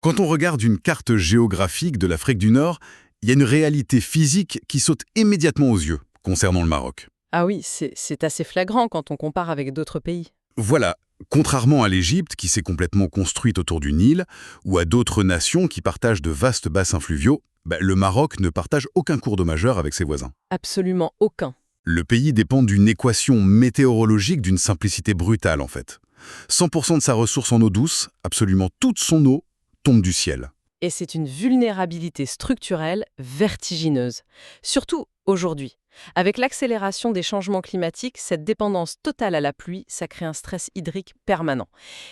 Quand on regarde une carte géographique de l'Afrique du Nord, il y a une réalité physique qui saute immédiatement aux yeux concernant le Maroc. Ah oui, c'est assez flagrant quand on compare avec d'autres pays. Voilà, contrairement à l'Égypte qui s'est complètement construite autour du Nil, ou à d'autres nations qui partagent de vastes bassins fluviaux, le Maroc ne partage aucun cours d'eau majeur avec ses voisins. Absolument aucun. Le pays dépend d'une équation météorologique d'une simplicité brutale en fait. 100% de sa ressource en eau douce, absolument toute son eau, tombe du ciel. Et c'est une vulnérabilité structurelle vertigineuse. Surtout aujourd'hui. Avec l'accélération des changements climatiques, cette dépendance totale à la pluie, ça crée un stress hydrique permanent.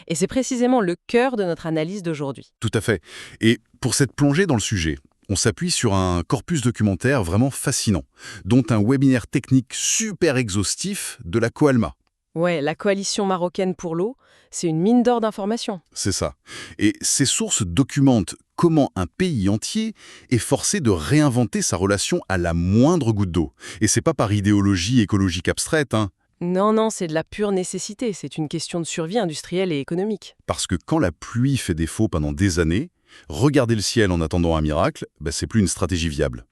Et c'est précisément le cœur de notre analyse d'aujourd'hui. Tout à fait. Et pour cette plongée dans le sujet, on s'appuie sur un corpus documentaire vraiment fascinant, dont un webinaire technique super exhaustif de la Coalma. Ouais, la coalition marocaine pour l'eau, c'est une mine d'or d'informations. C'est ça. Et ces sources documentent comment un pays entier est forcé de réinventer sa relation à la moindre goutte d'eau. Et c'est pas par idéologie écologique abstraite, hein. Non, non, c'est de la pure nécessité. C'est une question de survie industrielle et économique. Parce que quand la pluie fait défaut pendant des années, regarder le ciel en attendant un miracle, c'est plus une stratégie viable.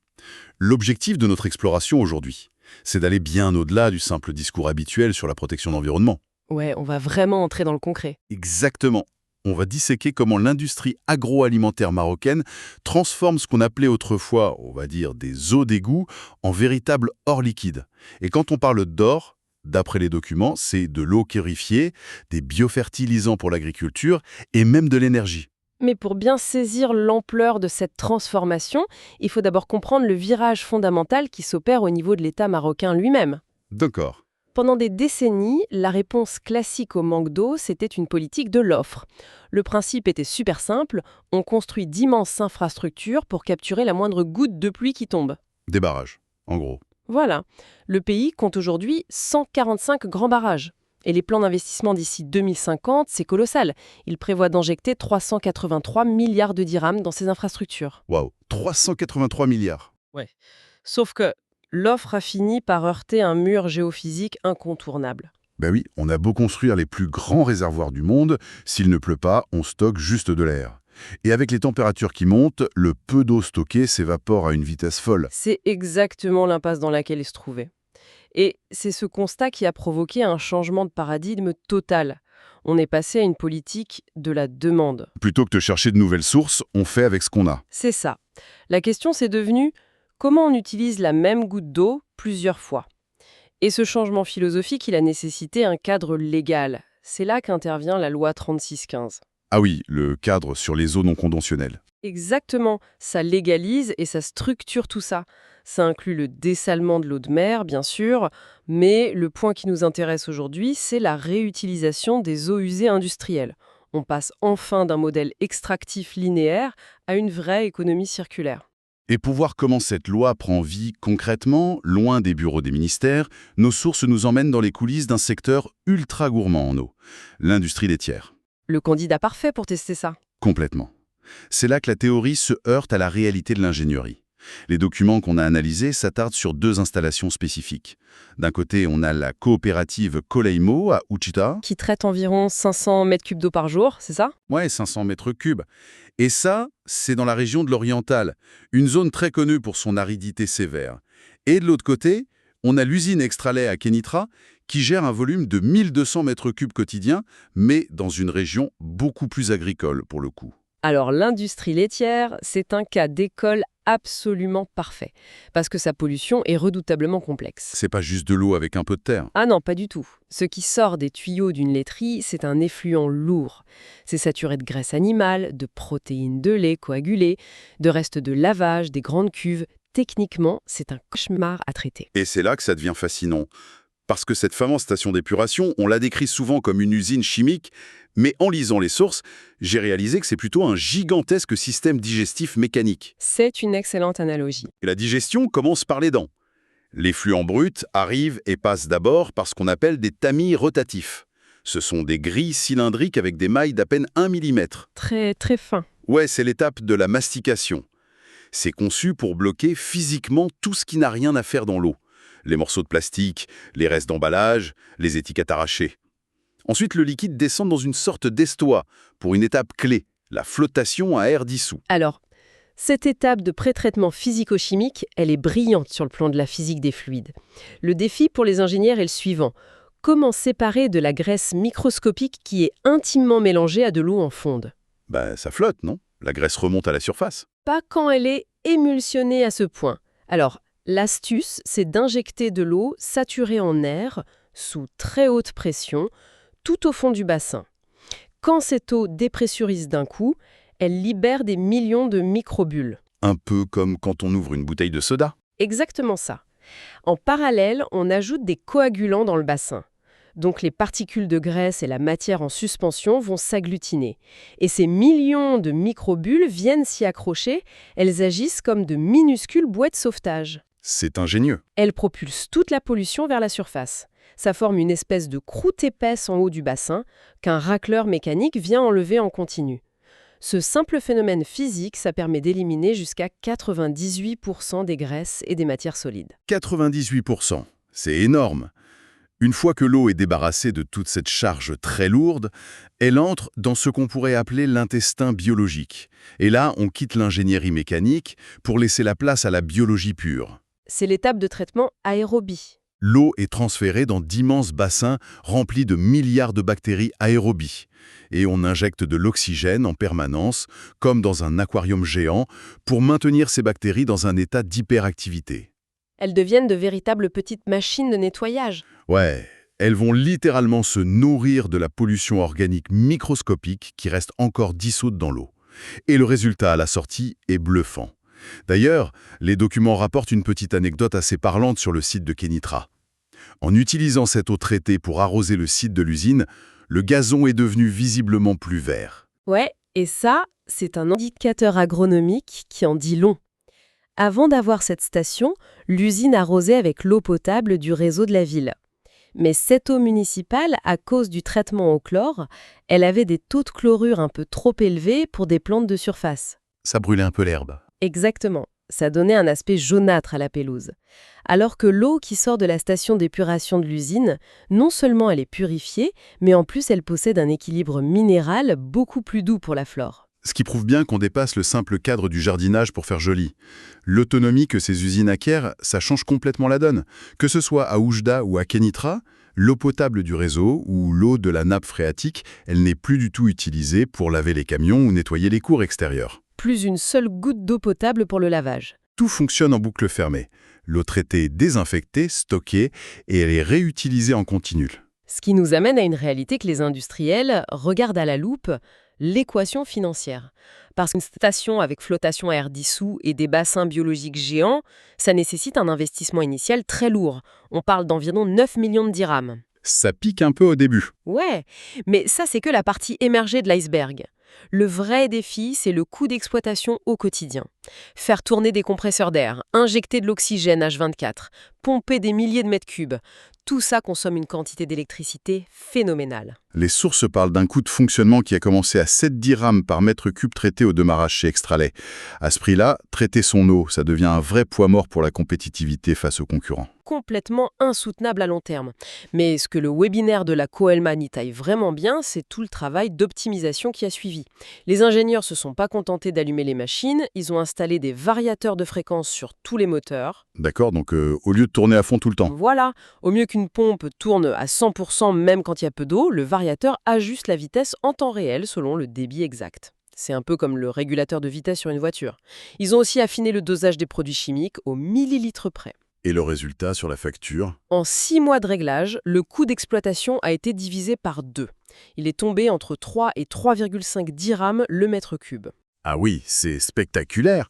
L'objectif de notre exploration aujourd'hui, c'est d'aller bien au-delà du simple discours habituel sur la protection de l'environnement. Ouais, on va vraiment entrer dans le concret. Exactement. On va disséquer comment l'industrie agroalimentaire marocaine transforme ce qu'on appelait autrefois, on va dire, des eaux d'égout en véritables ors liquides. Et quand on parle d'or, d'après les documents, c'est de l'eau purifiée, des biofertilisants pour l'agriculture et même de l'énergie. Mais pour bien saisir l'ampleur de cette transformation, il faut d'abord comprendre le virage fondamental qui s'opère au niveau de l'État marocain lui-même. D'accord. Pendant des décennies, la réponse classique au manque d'eau, c'était une politique de l'offre. Le principe était super simple, on construit d'immenses infrastructures pour capturer la moindre goutte de pluie qui tombe. Des barrages, en gros. Voilà. Le pays compte aujourd'hui 145 grands barrages. Et les plans d'investissement d'ici 2050, c'est colossal. Ils prévoient d'injecter 383 milliards de dirhams dans ces infrastructures. Waouh, 383 milliards. Ouais. Sauf que l'offre a fini par heurter un mur géophysique incontournable. Ben oui, on a beau construire les plus grands réservoirs du monde, s'il ne pleut pas, on stocke juste de l'air. Et avec les températures qui montent, le peu d'eau stockée s'évapore à une vitesse folle. C'est exactement l'impasse dans laquelle il se trouvait. Et c'est ce constat qui a provoqué un changement de paradigme total. On est passé à une politique de la demande. Plutôt que de chercher de nouvelles sources, on fait avec ce qu'on a. C'est ça. La question c'est devenu comment on utilise la même goutte d'eau plusieurs fois. Et ce changement philosophique, il a nécessité un cadre légal. C'est là qu'intervient la loi 3615. Ah oui, le cadre sur les eaux non conventionnelles. Exactement, ça légalise et ça structure tout ça. Ça inclut le dessalement de l'eau de mer, bien sûr, mais le point qui nous intéresse aujourd'hui, c'est la réutilisation des eaux usées industrielles. On passe enfin d'un modèle extractif linéaire à une vraie économie circulaire. Et pour voir comment cette loi prend vie concrètement, loin des bureaux des ministères, nos sources nous emmènent dans les coulisses d'un secteur ultra gourmand en eau, l'industrie laitière. Le candidat parfait pour tester ça. Complètement. C'est là que la théorie se heurte à la réalité de l'ingénierie. Les documents qu'on a analysés s'attardent sur deux installations spécifiques. D'un côté, on a la coopérative Koleimo à Ouchita. Qui traite environ 500 mètres cubes d'eau par jour, c'est ça? Ouais, 500 mètres cubes. Et ça, c'est dans la région de l'Oriental, une zone très connue pour son aridité sévère. Et de l'autre côté, on a l'usine Extralait à Kenitra, qui gère un volume de 1200 mètres cubes quotidiens, mais dans une région beaucoup plus agricole pour le coup. Alors l'industrie laitière, c'est un cas d'école absolument parfait, parce que sa pollution est redoutablement complexe. C'est pas juste de l'eau avec un peu de terre. Ah non, pas du tout. Ce qui sort des tuyaux d'une laiterie, c'est un effluent lourd. C'est saturé de graisse animale, de protéines de lait coagulées, de restes de lavage, des grandes cuves. Techniquement, c'est un cauchemar à traiter. Et c'est là que ça devient fascinant. Parce que cette fameuse station d'épuration, on la décrit souvent comme une usine chimique, mais en lisant les sources, j'ai réalisé que c'est plutôt un gigantesque système digestif mécanique. C'est une excellente analogie. Et la digestion commence par les dents. Les fluents bruts arrivent et passent d'abord par ce qu'on appelle des tamis rotatifs. Ce sont des grilles cylindriques avec des mailles d'à peine 1 mm. Très, très fin. Ouais, c'est l'étape de la mastication. C'est conçu pour bloquer physiquement tout ce qui n'a rien à faire dans l'eau. Les morceaux de plastique, les restes d'emballage, les étiquettes arrachées. Ensuite, le liquide descend dans une sorte d'estoie pour une étape clé, la flottation à air dissous. Alors, cette étape de pré-traitement physico-chimique, elle est brillante sur le plan de la physique des fluides. Le défi pour les ingénieurs est le suivant. Comment séparer de la graisse microscopique qui est intimement mélangée à de l'eau en fonte? Ça flotte, non? La graisse remonte à la surface. Pas quand elle est émulsionnée à ce point. Alors, l'astuce, c'est d'injecter de l'eau saturée en air, sous très haute pression, tout au fond du bassin. Quand cette eau dépressurise d'un coup, elle libère des millions de microbules. Un peu comme quand on ouvre une bouteille de soda. Exactement ça. En parallèle, on ajoute des coagulants dans le bassin. Donc les particules de graisse et la matière en suspension vont s'agglutiner. Et ces millions de microbules viennent s'y accrocher, elles agissent comme de minuscules bouées de sauvetage. C'est ingénieux. Elles propulsent toute la pollution vers la surface. Ça forme une espèce de croûte épaisse en haut du bassin qu'un racleur mécanique vient enlever en continu. Ce simple phénomène physique, ça permet d'éliminer jusqu'à 98% des graisses et des matières solides. 98%. C'est énorme. Une fois que l'eau est débarrassée de toute cette charge très lourde, elle entre dans ce qu'on pourrait appeler l'intestin biologique. Et là, on quitte l'ingénierie mécanique pour laisser la place à la biologie pure. C'est l'étape de traitement aérobie. L'eau est transférée dans d'immenses bassins remplis de milliards de bactéries aérobies. Et on injecte de l'oxygène en permanence, comme dans un aquarium géant, pour maintenir ces bactéries dans un état d'hyperactivité. Elles deviennent de véritables petites machines de nettoyage. Ouais, elles vont littéralement se nourrir de la pollution organique microscopique qui reste encore dissoute dans l'eau. Et le résultat à la sortie est bluffant. D'ailleurs, les documents rapportent une petite anecdote assez parlante sur le site de Kénitra. En utilisant cette eau traitée pour arroser le site de l'usine, le gazon est devenu visiblement plus vert. Ouais, et ça, c'est un indicateur agronomique qui en dit long. Avant d'avoir cette station, l'usine arrosait avec l'eau potable du réseau de la ville. Mais cette eau municipale, à cause du traitement au chlore, elle avait des taux de chlorure un peu trop élevés pour des plantes de surface. Ça brûlait un peu l'herbe. Exactement. Ça donnait un aspect jaunâtre à la pelouse. Alors que l'eau qui sort de la station d'épuration de l'usine, non seulement elle est purifiée, mais en plus elle possède un équilibre minéral beaucoup plus doux pour la flore. Ce qui prouve bien qu'on dépasse le simple cadre du jardinage pour faire joli. L'autonomie que ces usines acquièrent, ça change complètement la donne. Que ce soit à Oujda ou à Kénitra, l'eau potable du réseau ou l'eau de la nappe phréatique, elle n'est plus du tout utilisée pour laver les camions ou nettoyer les cours extérieures. Plus une seule goutte d'eau potable pour le lavage. Tout fonctionne en boucle fermée. L'eau traitée est désinfectée, stockée et elle est réutilisée en continu. Ce qui nous amène à une réalité que les industriels regardent à la loupe, l'équation financière. Parce qu'une station avec flottation à air dissous et des bassins biologiques géants, ça nécessite un investissement initial très lourd. On parle d'environ 9 millions de dirhams. Ça pique un peu au début. Ouais, mais ça c'est que la partie émergée de l'iceberg. Le vrai défi, c'est le coût d'exploitation au quotidien. Faire tourner des compresseurs d'air, injecter de l'oxygène H24, pomper des milliers de mètres cubes, tout ça consomme une quantité d'électricité phénoménale. Les sources parlent d'un coût de fonctionnement qui a commencé à 7 dirhams par mètre cube traité au démarrage chez Extralait. À ce prix-là, traiter son eau, ça devient un vrai poids mort pour la compétitivité face aux concurrents. Complètement insoutenable à long terme. Mais ce que le webinaire de la Coelman y taille vraiment bien, c'est tout le travail d'optimisation qui a suivi. Les ingénieurs se sont pas contentés d'allumer les machines, ils ont installé des variateurs de fréquence sur tous les moteurs. D'accord, donc au lieu de tourner à fond tout le temps. Voilà, au mieux qu'une pompe tourne à 100% même quand il y a peu d'eau, le variateur ajuste la vitesse en temps réel selon le débit exact. C'est un peu comme le régulateur de vitesse sur une voiture. Ils ont aussi affiné le dosage des produits chimiques au millilitre près. Et le résultat sur la facture? En 6 mois de réglage, le coût d'exploitation a été divisé par 2. Il est tombé entre 3 et 3,5 dirhams le mètre cube. Ah oui, c'est spectaculaire.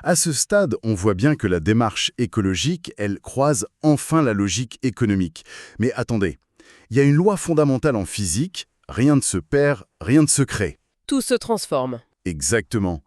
À ce stade, on voit bien que la démarche écologique, elle croise enfin la logique économique. Mais attendez, il y a une loi fondamentale en physique, rien ne se perd, rien ne se crée. Tout se transforme. Exactement.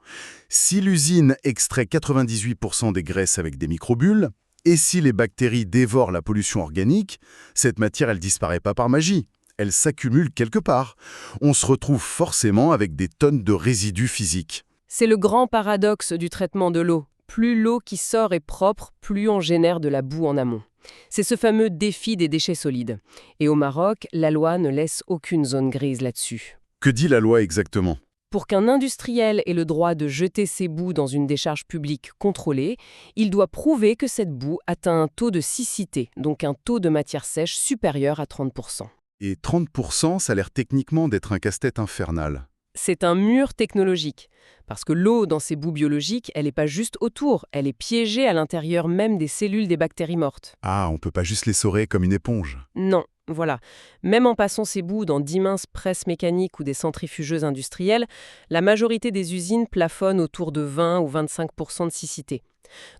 Si l'usine extrait 98% des graisses avec des microbules, et si les bactéries dévorent la pollution organique, cette matière, elle disparaît pas par magie. Elle s'accumule quelque part. On se retrouve forcément avec des tonnes de résidus physiques. C'est le grand paradoxe du traitement de l'eau. Plus l'eau qui sort est propre, plus on génère de la boue en amont. C'est ce fameux défi des déchets solides. Et au Maroc, la loi ne laisse aucune zone grise là-dessus. Que dit la loi exactement? Pour qu'un industriel ait le droit de jeter ses boues dans une décharge publique contrôlée, il doit prouver que cette boue atteint un taux de siccité, donc un taux de matière sèche supérieur à 30%. Et 30%, ça a l'air techniquement d'être un casse-tête infernal. C'est un mur technologique, parce que l'eau dans ces boues biologiques, elle n'est pas juste autour, elle est piégée à l'intérieur même des cellules des bactéries mortes. Ah, on peut pas juste les l'essorer comme une éponge. Non, voilà. Même en passant ces boues dans d'immenses presses mécaniques ou des centrifugeuses industrielles, la majorité des usines plafonnent autour de 20 ou 25% de siccité.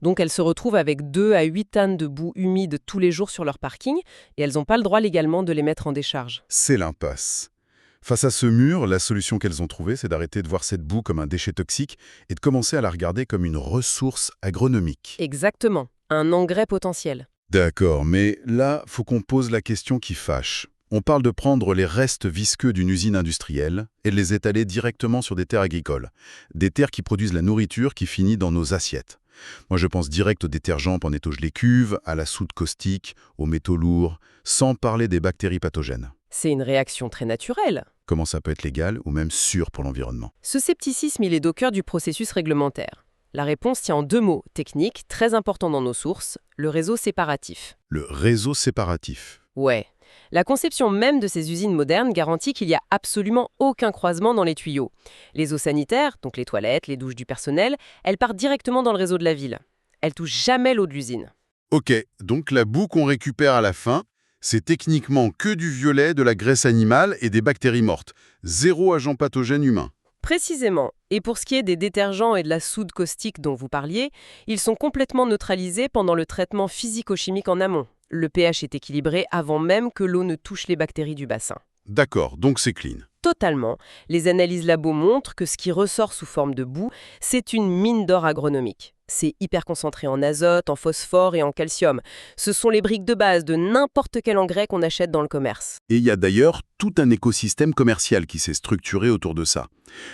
Donc elles se retrouvent avec 2 à 8 tonnes de boue humide tous les jours sur leur parking, et elles n'ont pas le droit légalement de les mettre en décharge. C'est l'impasse. Face à ce mur, la solution qu'elles ont trouvée, c'est d'arrêter de voir cette boue comme un déchet toxique et de commencer à la regarder comme une ressource agronomique. Exactement, un engrais potentiel. D'accord, mais là, faut qu'on pose la question qui fâche. On parle de prendre les restes visqueux d'une usine industrielle et de les étaler directement sur des terres agricoles. Des terres qui produisent la nourriture qui finit dans nos assiettes. Moi, je pense direct aux détergents pour nettoyer les cuves, à la soude caustique, aux métaux lourds, sans parler des bactéries pathogènes. C'est une réaction très naturelle. Comment ça peut être légal ou même sûr pour l'environnement? Ce scepticisme, il est au cœur du processus réglementaire. La réponse tient en 2 mots techniques, très importants dans nos sources, le réseau séparatif. Le réseau séparatif. Ouais. La conception même de ces usines modernes garantit qu'il n'y a absolument aucun croisement dans les tuyaux. Les eaux sanitaires, donc les toilettes, les douches du personnel, elles partent directement dans le réseau de la ville. Elles touchent jamais l'eau de l'usine. Ok, donc la boue qu'on récupère à la fin, c'est techniquement que du violet, de la graisse animale et des bactéries mortes. Zéro agent pathogène humain. Précisément. Et pour ce qui est des détergents et de la soude caustique dont vous parliez, ils sont complètement neutralisés pendant le traitement physico-chimique en amont. Le pH est équilibré avant même que l'eau ne touche les bactéries du bassin. D'accord, donc c'est clean. Totalement. Les analyses labo montrent que ce qui ressort sous forme de boue, c'est une mine d'or agronomique. C'est hyper concentré en azote, en phosphore et en calcium. Ce sont les briques de base de n'importe quel engrais qu'on achète dans le commerce. Et il y a d'ailleurs tout un écosystème commercial qui s'est structuré autour de ça.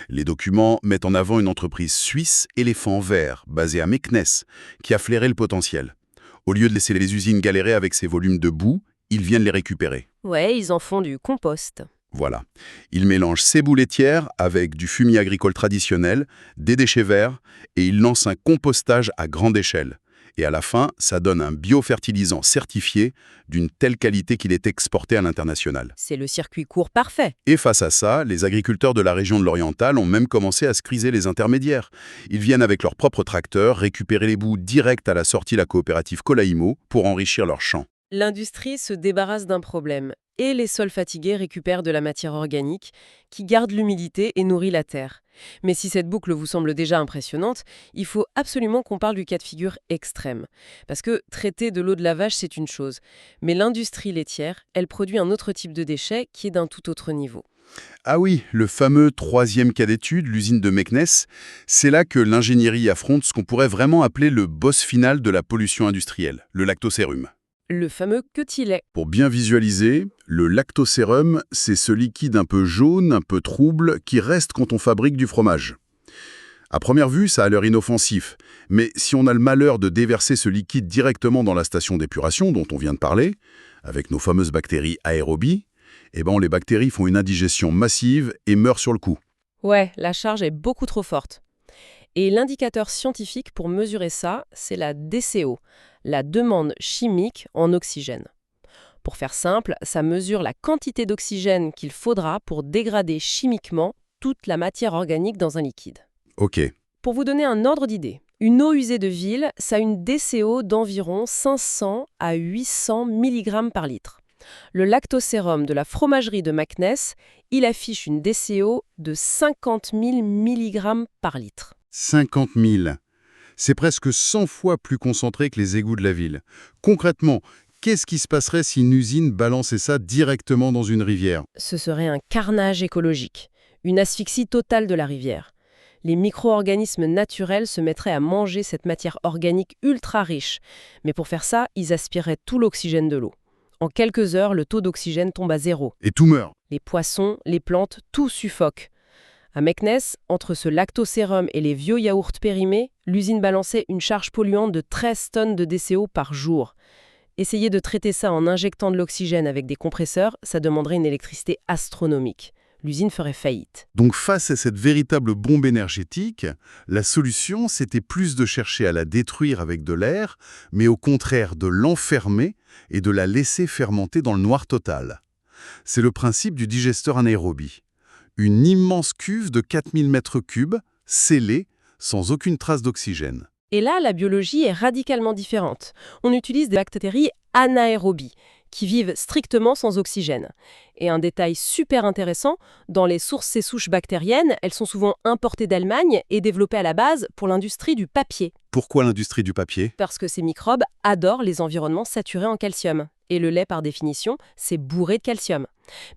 Les documents mettent en avant une entreprise suisse, Éléphant Vert, basée à Meknès, qui a flairé le potentiel. Au lieu de laisser les usines galérer avec ces volumes de boue, ils viennent les récupérer. Ouais, ils en font du compost. Voilà. Ils mélangent ces boues laitières avec du fumier agricole traditionnel, des déchets verts, et ils lancent un compostage à grande échelle. Et à la fin, ça donne un biofertilisant certifié d'une telle qualité qu'il est exporté à l'international. C'est le circuit court parfait. Et face à ça, les agriculteurs de la région de l'Oriental ont même commencé à scriser les intermédiaires. Ils viennent avec leurs propres tracteurs récupérer les boues direct à la sortie de la coopérative Colaïmo pour enrichir leurs champs. L'industrie se débarrasse d'un problème, et les sols fatigués récupèrent de la matière organique qui garde l'humidité et nourrit la terre. Mais si cette boucle vous semble déjà impressionnante, il faut absolument qu'on parle du cas de figure extrême. Parce que traiter de l'eau de lavage, c'est une chose, mais l'industrie laitière, elle produit un autre type de déchets qui est d'un tout autre niveau. Ah oui, le fameux 3e cas d'étude, l'usine de Meknès, c'est là que l'ingénierie affronte ce qu'on pourrait vraiment appeler le boss final de la pollution industrielle, le lactosérum. Le fameux queue-lait. Pour bien visualiser, le lactosérum, c'est ce liquide un peu jaune, un peu trouble, qui reste quand on fabrique du fromage. À première vue, ça a l'air inoffensif, mais si on a le malheur de déverser ce liquide directement dans la station d'épuration dont on vient de parler, avec nos fameuses bactéries aérobies, les bactéries font une indigestion massive et meurent sur le coup. Ouais, la charge est beaucoup trop forte. Et l'indicateur scientifique pour mesurer ça, c'est la DCO, la demande chimique en oxygène. Pour faire simple, ça mesure la quantité d'oxygène qu'il faudra pour dégrader chimiquement toute la matière organique dans un liquide. Ok. Pour vous donner un ordre d'idée, une eau usée de ville, ça a une DCO d'environ 500 à 800 mg par litre. Le lactosérum de la fromagerie de Meknès, il affiche une DCO de 50 000 mg par litre. 50 000. C'est presque 100 fois plus concentré que les égouts de la ville. Concrètement, qu'est-ce qui se passerait si une usine balançait ça directement dans une rivière? Ce serait un carnage écologique, une asphyxie totale de la rivière. Les micro-organismes naturels se mettraient à manger cette matière organique ultra riche. Mais pour faire ça, ils aspireraient tout l'oxygène de l'eau. En quelques heures, le taux d'oxygène tombe à 0. Et tout meurt. Les poissons, les plantes, tout suffoque. À Meknès, entre ce lactosérum et les vieux yaourts périmés, l'usine balançait une charge polluante de 13 tonnes de DCO par jour. Essayer de traiter ça en injectant de l'oxygène avec des compresseurs, ça demanderait une électricité astronomique. L'usine ferait faillite. Donc face à cette véritable bombe énergétique, la solution, c'était plus de chercher à la détruire avec de l'air, mais au contraire de l'enfermer et de la laisser fermenter dans le noir total. C'est le principe du digesteur anaérobie. Une immense cuve de 4000 mètres cubes, scellée, sans aucune trace d'oxygène. Et là, la biologie est radicalement différente. On utilise des bactéries anaérobies, qui vivent strictement sans oxygène. Et un détail super intéressant, dans les sources et souches bactériennes, elles sont souvent importées d'Allemagne et développées à la base pour l'industrie du papier. Pourquoi l'industrie du papier? Parce que ces microbes adorent les environnements saturés en calcium. Et le lait, par définition, c'est bourré de calcium.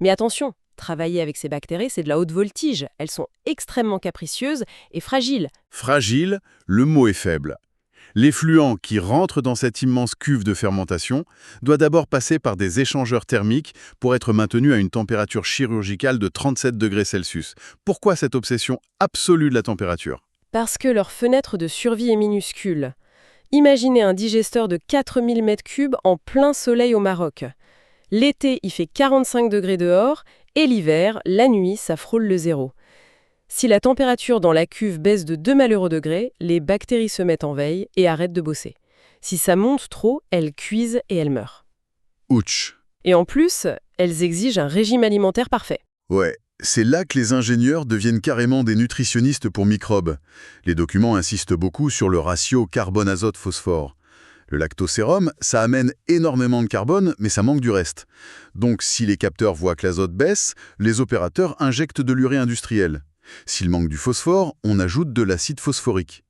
Mais attention, travailler avec ces bactéries, c'est de la haute voltige. Elles sont extrêmement capricieuses et fragiles. Fragile, le mot est faible. L'effluent qui rentre dans cette immense cuve de fermentation doit d'abord passer par des échangeurs thermiques pour être maintenu à une température chirurgicale de 37 degrés Celsius. Pourquoi cette obsession absolue de la température? Parce que leur fenêtre de survie est minuscule. Imaginez un digesteur de 4000 m3 en plein soleil au Maroc. L'été, il fait 45 degrés dehors, et l'hiver, la nuit, ça frôle le zéro. Si la température dans la cuve baisse de 2 malheureux degrés, les bactéries se mettent en veille et arrêtent de bosser. Si ça monte trop, elles cuisent et elles meurent. Ouch! Et en plus, elles exigent un régime alimentaire parfait. Ouais, c'est là que les ingénieurs deviennent carrément des nutritionnistes pour microbes. Les documents insistent beaucoup sur le ratio carbone-azote-phosphore. Le lactosérum, ça amène énormément de carbone, mais ça manque du reste. Donc si les capteurs voient que l'azote baisse, les opérateurs injectent de l'urée industrielle. S'il manque du phosphore, on ajoute de l'acide phosphorique.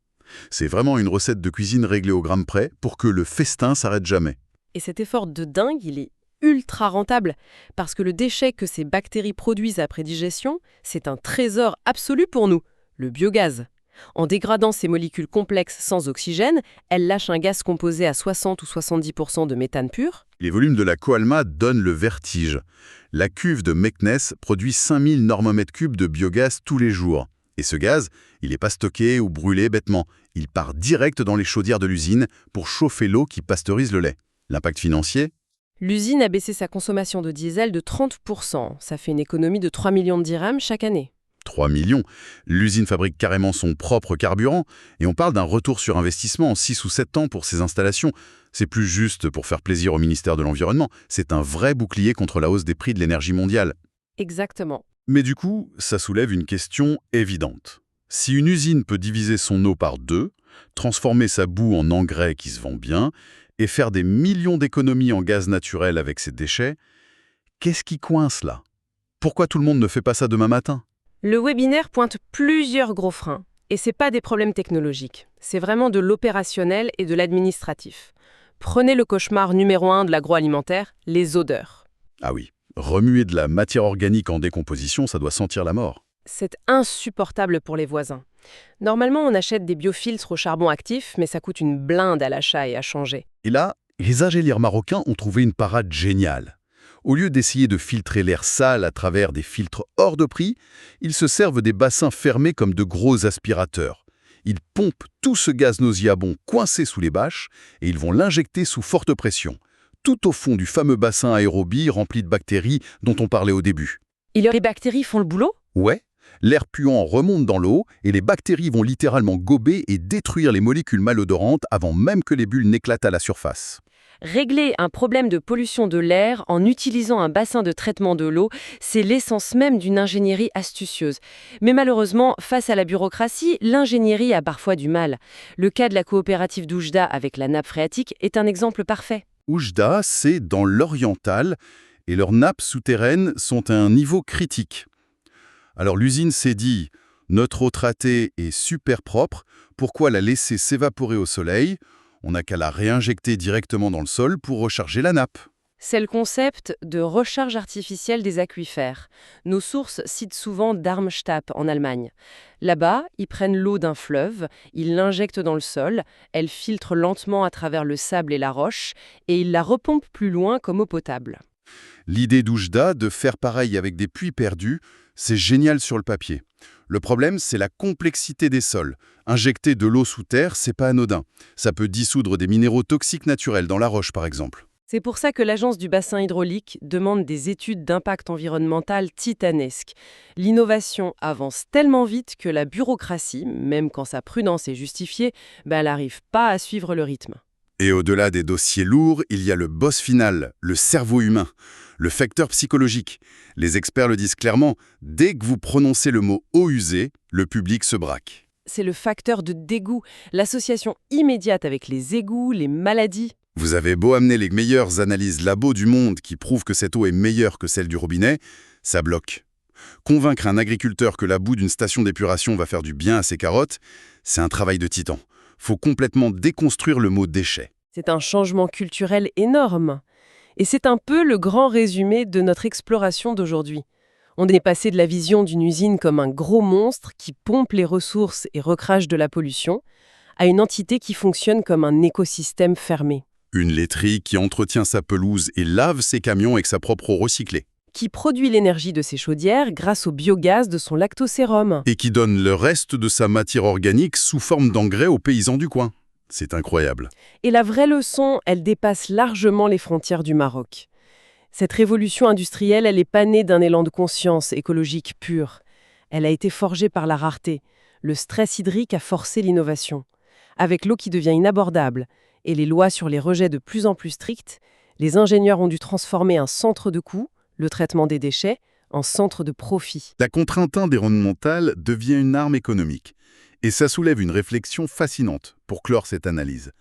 C'est vraiment une recette de cuisine réglée au gramme près pour que le festin s'arrête jamais. Et cet effort de dingue, il est ultra rentable, parce que le déchet que ces bactéries produisent après digestion, c'est un trésor absolu pour nous, le biogaz. En dégradant ces molécules complexes sans oxygène, elles lâchent un gaz composé à 60 ou 70% de méthane pur. Les volumes de la Coalma donnent le vertige. La cuve de Meknès produit 5000 normomètres cubes de biogaz tous les jours. Et ce gaz, il n'est pas stocké ou brûlé bêtement. Il part direct dans les chaudières de l'usine pour chauffer l'eau qui pasteurise le lait. L'impact financier? L'usine a baissé sa consommation de diesel de 30%. Ça fait une économie de 3 millions de dirhams chaque année. 3 millions. L'usine fabrique carrément son propre carburant et on parle d'un retour sur investissement en 6 ou 7 ans pour ces installations. C'est plus juste pour faire plaisir au ministère de l'Environnement, c'est un vrai bouclier contre la hausse des prix de l'énergie mondiale. Exactement. Mais du coup, ça soulève une question évidente. Si une usine peut diviser son eau par 2, transformer sa boue en engrais qui se vend bien et faire des millions d'économies en gaz naturel avec ses déchets, qu'est-ce qui coince là? Pourquoi tout le monde ne fait pas ça demain matin? Le webinaire pointe plusieurs gros freins. Et ce n'est pas des problèmes technologiques. C'est vraiment de l'opérationnel et de l'administratif. Prenez le cauchemar numéro 1 de l'agroalimentaire, les odeurs. Ah oui, remuer de la matière organique en décomposition, ça doit sentir la mort. C'est insupportable pour les voisins. Normalement, on achète des biofiltres au charbon actif, mais ça coûte une blinde à l'achat et à changer. Et là, les ingénieurs marocains ont trouvé une parade géniale. Au lieu d'essayer de filtrer l'air sale à travers des filtres hors de prix, ils se servent des bassins fermés comme de gros aspirateurs. Ils pompent tout ce gaz nauséabond coincé sous les bâches et ils vont l'injecter sous forte pression, tout au fond du fameux bassin aérobie rempli de bactéries dont on parlait au début. Et les bactéries font le boulot? Ouais, l'air puant remonte dans l'eau et les bactéries vont littéralement gober et détruire les molécules malodorantes avant même que les bulles n'éclatent à la surface. Régler un problème de pollution de l'air en utilisant un bassin de traitement de l'eau, c'est l'essence même d'une ingénierie astucieuse. Mais malheureusement, face à la bureaucratie, l'ingénierie a parfois du mal. Le cas de la coopérative d'Oujda avec la nappe phréatique est un exemple parfait. Oujda, c'est dans l'oriental et leurs nappes souterraines sont à un niveau critique. Alors l'usine s'est dit « Notre eau traitée est super propre, pourquoi la laisser s'évaporer au soleil ? On n'a qu'à la réinjecter directement dans le sol pour recharger la nappe. » C'est le concept de recharge artificielle des aquifères. Nos sources citent souvent Darmstadt en Allemagne. Là-bas, ils prennent l'eau d'un fleuve, ils l'injectent dans le sol, elle filtre lentement à travers le sable et la roche, et ils la repompent plus loin comme eau potable. L'idée d'Oujda de faire pareil avec des puits perdus, c'est génial sur le papier. Le problème, c'est la complexité des sols. Injecter de l'eau sous terre, c'est pas anodin. Ça peut dissoudre des minéraux toxiques naturels dans la roche, par exemple. C'est pour ça que l'Agence du bassin hydraulique demande des études d'impact environnemental titanesques. L'innovation avance tellement vite que la bureaucratie, même quand sa prudence est justifiée, elle n'arrive pas à suivre le rythme. Et au-delà des dossiers lourds, il y a le boss final, le cerveau humain, le facteur psychologique. Les experts le disent clairement, dès que vous prononcez le mot eau usée, le public se braque. C'est le facteur de dégoût, l'association immédiate avec les égouts, les maladies. Vous avez beau amener les meilleures analyses labo du monde qui prouvent que cette eau est meilleure que celle du robinet, ça bloque. Convaincre un agriculteur que la boue d'une station d'épuration va faire du bien à ses carottes, c'est un travail de titan. Faut complètement déconstruire le mot déchet. C'est un changement culturel énorme. Et c'est un peu le grand résumé de notre exploration d'aujourd'hui. On est passé de la vision d'une usine comme un gros monstre qui pompe les ressources et recrache de la pollution, à une entité qui fonctionne comme un écosystème fermé. Une laiterie qui entretient sa pelouse et lave ses camions avec sa propre eau recyclée. Qui produit l'énergie de ses chaudières grâce au biogaz de son lactosérum. Et qui donne le reste de sa matière organique sous forme d'engrais aux paysans du coin. C'est incroyable. Et la vraie leçon, elle dépasse largement les frontières du Maroc. Cette révolution industrielle, elle n'est pas née d'un élan de conscience écologique pur. Elle a été forgée par la rareté. Le stress hydrique a forcé l'innovation. Avec l'eau qui devient inabordable et les lois sur les rejets de plus en plus strictes, les ingénieurs ont dû transformer un centre de coût, le traitement des déchets, en centre de profit. La contrainte environnementale devient une arme économique. Et ça soulève une réflexion fascinante pour clore cette analyse.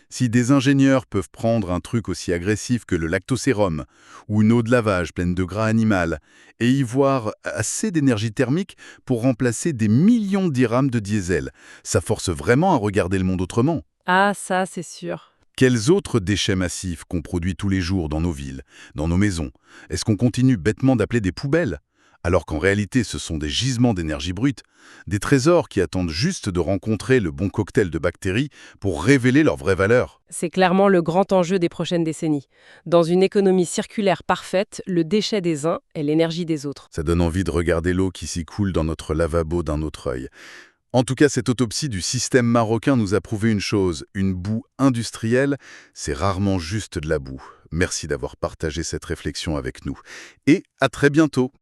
Si des ingénieurs peuvent prendre un truc aussi agressif que le lactosérum ou une eau de lavage pleine de gras animal et y voir assez d'énergie thermique pour remplacer des millions de dirhams de diesel, ça force vraiment à regarder le monde autrement. Ah, ça, c'est sûr. Quels autres déchets massifs qu'on produit tous les jours dans nos villes, dans nos maisons, est-ce qu'on continue bêtement d'appeler des poubelles ? Alors qu'en réalité, ce sont des gisements d'énergie brute, des trésors qui attendent juste de rencontrer le bon cocktail de bactéries pour révéler leur vraie valeur. C'est clairement le grand enjeu des prochaines décennies. Dans une économie circulaire parfaite, le déchet des uns est l'énergie des autres. Ça donne envie de regarder l'eau qui s'y coule dans notre lavabo d'un autre œil. En tout cas, cette autopsie du système marocain nous a prouvé une chose, une boue industrielle, c'est rarement juste de la boue. Merci d'avoir partagé cette réflexion avec nous. Et à très bientôt.